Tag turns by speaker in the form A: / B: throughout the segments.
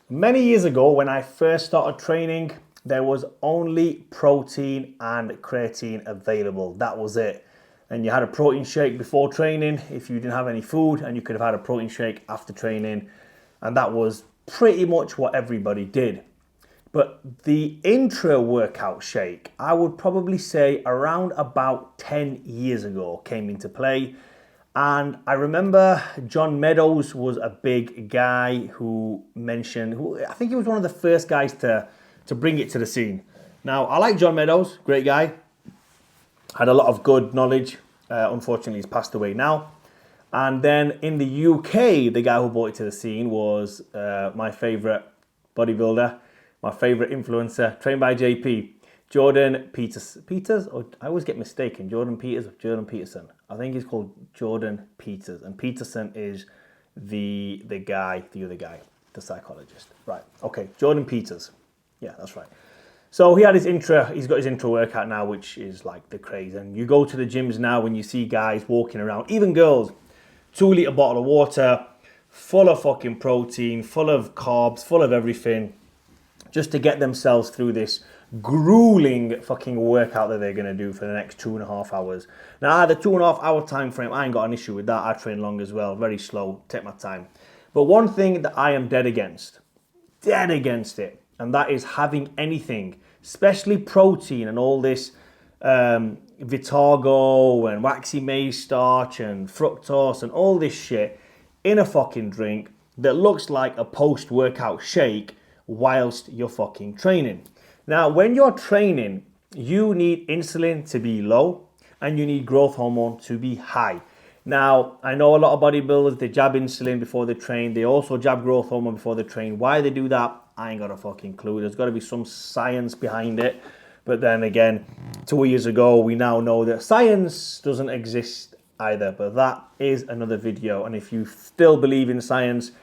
A: Many years ago, when I first started training, there was only protein and creatine available. That was it. And you had a protein shake before training if you didn't have any food, and you could have had a protein shake after training. And that was pretty much what everybody did. But the Intra workout shake, I would probably say around about 10 years ago came into play. And I remember John Meadows was a big guy who mentioned, I think he was one of the first guys to bring it to the scene. Now, I like John Meadows, great guy. Had a lot of good knowledge. Unfortunately, he's passed away now. And then in the UK, the guy who brought it to the scene was my favourite bodybuilder, my favourite influencer, trained by JP, Jordan Peters, or I always get mistaken, Jordan Peters or Jordan Peterson. I think he's called Jordan Peters, and Peterson is the other guy, the psychologist. Right, okay, Jordan Peters. Yeah, that's right. So he's got his Intra workout now, which is like the craze. And you go to the gyms now when you see guys walking around, even girls, 2-litre bottle of water, full of fucking protein, full of carbs, full of everything, just to get themselves through this grueling fucking workout that they're going to do for the next 2.5 hours. Now, the 2.5 hour time frame, I ain't got an issue with that. I train long as well, very slow, take my time. But one thing that I am dead against it, and that is having anything, especially protein and all this Vitargo and waxy maize starch and fructose and all this shit in a fucking drink that looks like a post-workout shake whilst you're fucking training. Now, when you're training, you need insulin to be low and you need growth hormone to be high. Now, I know a lot of bodybuilders, they jab insulin before they train. They also jab growth hormone before they train. Why they do that, I ain't got a fucking clue. There's got to be some science behind it. But then again, 2 years ago, we now know that science doesn't exist either. But that is another video. And if you still believe in science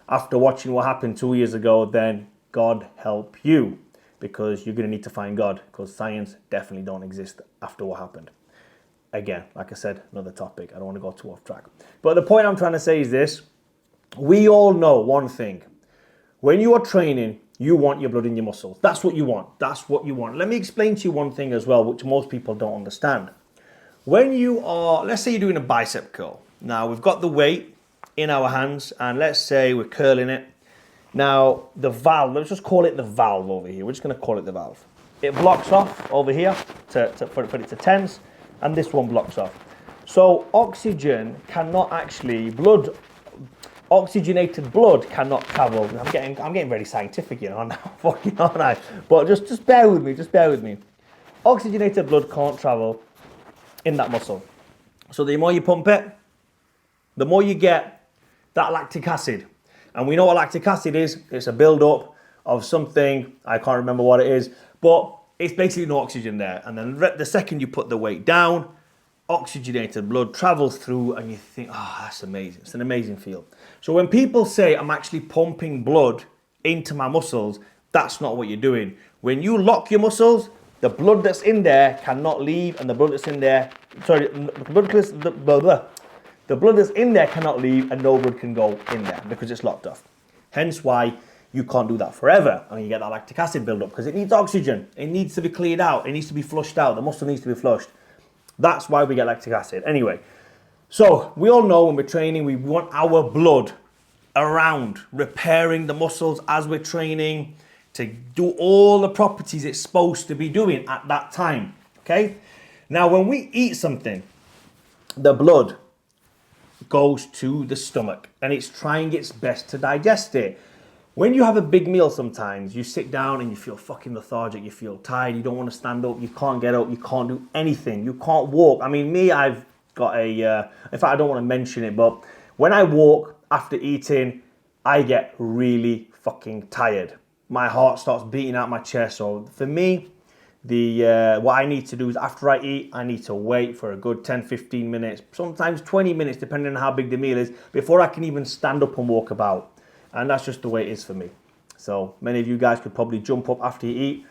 A: after watching what happened 2 years ago, then God help you. Because you're going to need to find God. Because science definitely don't exist after what happened. Again, like I said, another topic. I don't want to go too off track. But the point I'm trying to say is this. We all know one thing. When you are training, you want your blood in your muscles. That's what you want. That's what you want. Let me explain to you one thing as well, which most people don't understand. When you are, let's say you're doing a bicep curl. Now, we've got the weight in our hands, and let's say we're curling it. Now, the valve, let's just call it the valve over here. We're just going to call it the valve. It blocks off over here for it to tense, and this one blocks off. So oxygen cannot actually, oxygenated blood cannot travel. I'm getting very scientific, you know, now, fucking aren't I? But just bear with me, Oxygenated blood can't travel in that muscle. So the more you pump it, the more you get that lactic acid. And we know what lactic acid is. It's a build-up of something. I can't remember what it is. But it's basically no oxygen there. And then the second you put the weight down, oxygenated blood travels through and you think, oh, that's amazing. It's an amazing feel. So when people say I'm actually pumping blood into my muscles, that's not what you're doing. When you lock your muscles, the blood that's in there cannot leave, and the blood that's in there, the blood that's in there cannot leave, and no blood can go in there because it's locked off. Hence why you can't do that forever, and you get that lactic acid build up because it needs oxygen. It needs to be cleared out. It needs to be flushed out. The muscle needs to be flushed. That's why we get lactic acid. Anyway, so we all know when we're training, we want our blood around, repairing the muscles as we're training to do all the properties it's supposed to be doing at that time, okay? Now, when we eat something, the blood goes to the stomach and it's trying its best to digest it. When you have a big meal sometimes, you sit down and you feel fucking lethargic, you feel tired, you don't want to stand up, you can't get up, you can't do anything, you can't walk. I mean, me, I've got in fact, I don't want to mention it, but when I walk after eating, I get really fucking tired. My heart starts beating out my chest. So for me, what I need to do is after I eat, I need to wait for a good 10, 15 minutes, sometimes 20 minutes, depending on how big the meal is, before I can even stand up and walk about. And that's just the way it is for me. So many of you guys could probably jump up after you eat.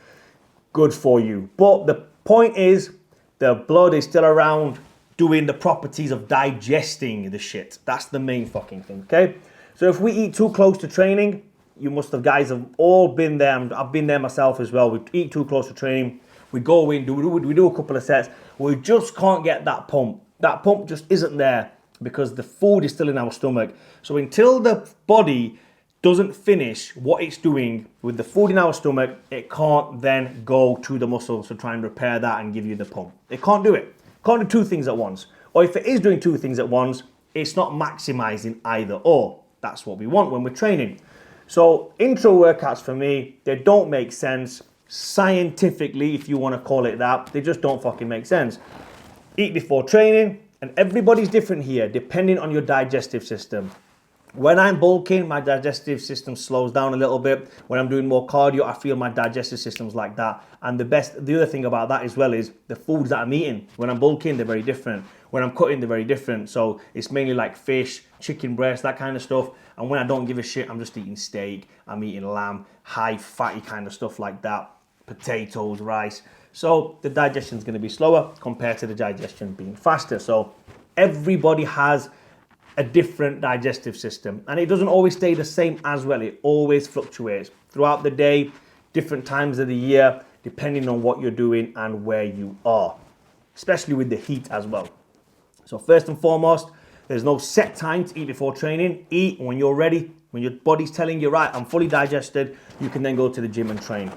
A: Good for you. But the point is, the blood is still around doing the properties of digesting the shit. That's the main fucking thing, okay? So if we eat too close to training, you must have, guys have all been there. I've been there myself as well. We eat too close to training. We go in, we do a couple of sets. We just can't get that pump. That pump just isn't there because the food is still in our stomach. So until the body doesn't finish what it's doing with the food in our stomach, it can't then go to the muscles to try and repair that and give you the pump. It can't do it. Can't do two things at once. Or if it is doing two things at once, it's not maximizing either or. That's what we want when we're training. So intro workouts for me, they don't make sense scientifically, if you want to call it that. They just don't fucking make sense. Eat before training, and everybody's different here depending on your digestive system. When I'm bulking, my digestive system slows down a little bit. When I'm doing more cardio, I feel my digestive system's like that. And the other thing about that as well is the foods that I'm eating. When I'm bulking, they're very different. When I'm cutting, they're very different. So it's mainly like fish, chicken breast, that kind of stuff. And when I don't give a shit, I'm just eating steak, I'm eating lamb, high fatty kind of stuff like that, potatoes, rice. So the digestion's going to be slower compared to the digestion being faster. So everybody has a different digestive system, and it doesn't always stay the same as well. It always fluctuates throughout the day, different times of the year, depending on what you're doing and where you are, especially with the heat as well. So first and foremost, there's no set time to eat before training. Eat when you're ready. When your body's telling you, right, I'm fully digested, you can then go to the gym and train.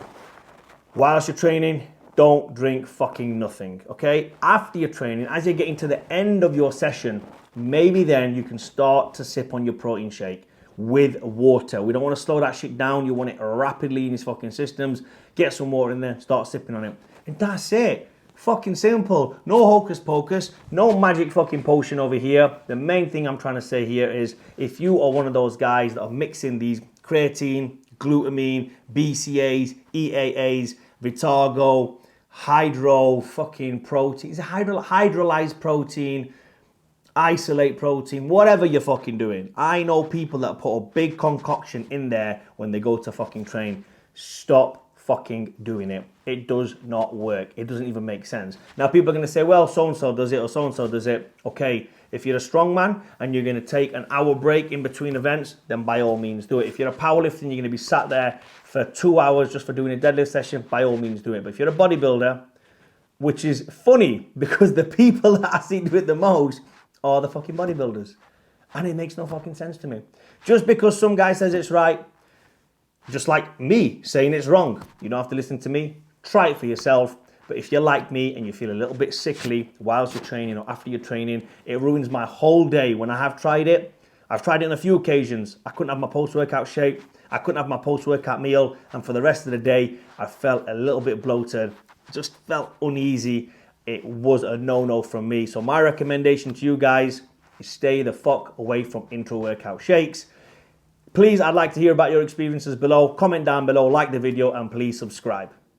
A: Whilst you're training, don't drink fucking nothing, okay? After your training, as you're getting to the end of your session, maybe then you can start to sip on your protein shake with water. We don't want to slow that shit down. You want it rapidly in these fucking systems. Get some water in there, start sipping on it. And that's it. Fucking simple. No hocus pocus. No magic fucking potion over here. The main thing I'm trying to say here is if you are one of those guys that are mixing these creatine, glutamine, BCAAs, EAAs, Vitargo, hydro fucking protein, is it hydrolyzed protein, isolate protein, whatever you're fucking doing. I know people that put a big concoction in there when they go to fucking train. Stop fucking doing it. It does not work. It doesn't even make sense. Now people are going to say, well, so-and-so does it or so-and-so does it. Okay, if you're a strong man and you're going to take an hour break in between events, then by all means do it. If you're a powerlifter and you're going to be sat there for 2 hours just for doing a deadlift session, by all means do it. But if you're a bodybuilder, which is funny because the people that I see do it the most are the fucking bodybuilders. And it makes no fucking sense to me. Just because some guy says it's right, just like me saying it's wrong, you don't have to listen to me. Try it for yourself. But if you're like me and you feel a little bit sickly whilst you're training or after you're training, it ruins my whole day. When I have tried it, I've tried it on a few occasions. I couldn't have my post-workout shake. I couldn't have my post-workout meal. And for the rest of the day, I felt a little bit bloated. Just felt uneasy. It was a no-no from me. So my recommendation to you guys is stay the fuck away from intra-workout shakes. Please, I'd like to hear about your experiences below. Comment down below, like the video, and please subscribe.